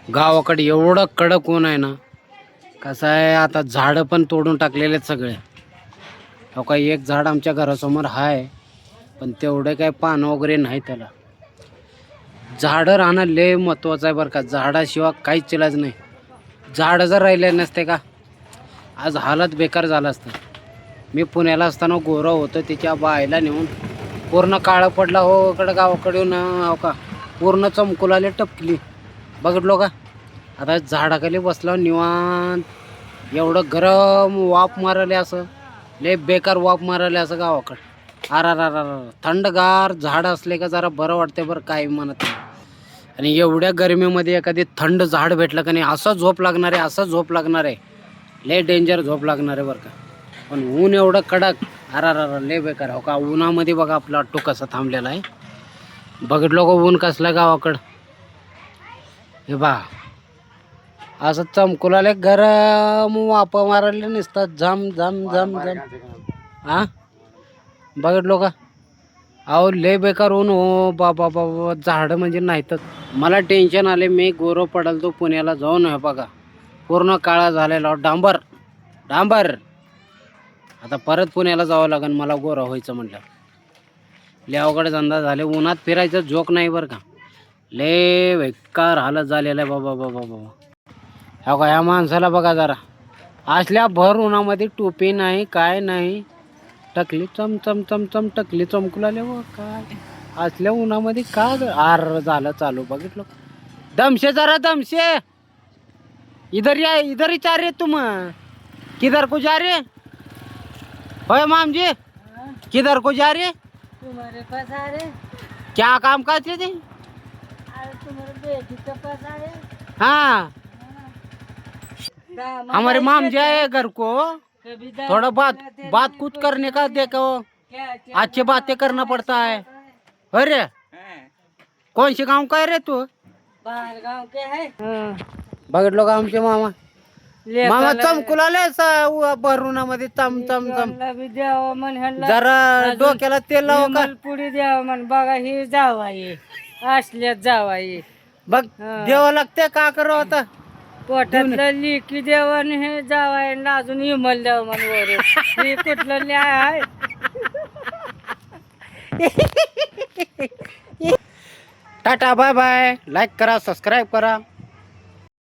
गावाकडे एवढं कडक ऊन आहे ना. कसं आहे आता झाडं पण तोडून टाकलेले आहेत सगळे. हो का एक झाड आमच्या घरासमोर आहे पण तेवढे काय पानं वगैरे नाही त्याला. झाडं राहणं लय महत्वाचं आहे बरं का. झाडाशिवाय काहीच इलाज नाही. झाडं जर राहिले नसते का आज हालत बेकार झालं असतं. मी पुण्याला असताना गोरा होतो तिच्या बायला नेऊन पूर्ण काळं पडला हो इकडं गावाकडे येऊन हो का पूर्ण चमकुलाले टपकली बघितलो का. आता झाडाखाली बसला निवांत एवढं गरम वाफ मारले असं लय बेकार वाफ मारले असं गावाकडे. थंडगार झाड असले का जरा बरं वाटते बरं काय म्हणत नाही. आणि एवढ्या गरमीमध्ये एखादी थंड झाड भेटलं का नाही असं झोप लागणार आहे असं झोप लागणार आहे. लय डेंजर झोप लागणार आहे बरं का. पण ऊन एवढं कडक लय बेकार हो का. उन्हामध्ये बघा आपला ऑटो कसा थांबलेला आहे बघितलं का ऊन कसलं गावाकडं. हे बा असं चमकुलाले गरम वापा मारायला नसतात झम झम झम झम. हा बघितलो का. अहो लय बेकार ऊन हो बाबा बाबा. झाडं म्हणजे नाहीतच. मला टेन्शन आले मी गोरो पडल तो पुण्याला जाऊन हे बघा पूर्ण काळा झालेला डांबर डांबर. आता परत पुण्याला जावं लागेल मला गोरा व्हायचं म्हटलं. लय अवघड धंदा झाले. उन्हात फिरायचं जोक नाही बरं का. लय बेकार हालत झालेला आहे बाबा बाबा बाबा. हो का ह्या माणसाला बघा जरा असल्या भर उन्हामध्ये टोपी नाही काय नाही टकली चम चम चम चम टकली चमकू लागले व काय असल्या उन्हामध्ये का आर झालं चालू बघितलं. दमशे जरा दमशे इधर या इधर ही चाह रहे तुम किधर को जा रहे होय माम जी किधर को जा रहे तुम्हारे पास आ रहे क्या काम करते थे. अरे तुम्हारे बेटी के पास आ रहे हाँ हमारे माम जी आए घर को कभी थोड़ा बात कुछ करने का देखो अच्छी बातें करना पड़ता है. अरे कौन से गांव का है रे तू. बाहर गांव के है बघितलो का आमचे मामा मामा चमकुलाले भरुणामध्ये चम चम चम. भी द्यावं म्हण ह्यांना जरा डोक्याला तेल लाव का. पुढे द्यावं म्हण बघा ही जावाई असल्यात जावाई बघ देवा लागते का करू आता. पोटातलं लिकी द्यावं आणि हे जावाई अजून इमल द्यावं म्हण वर हे कुठलं न्याय आहे. Tata bye bye. लाईक करा सबस्क्राईब करा.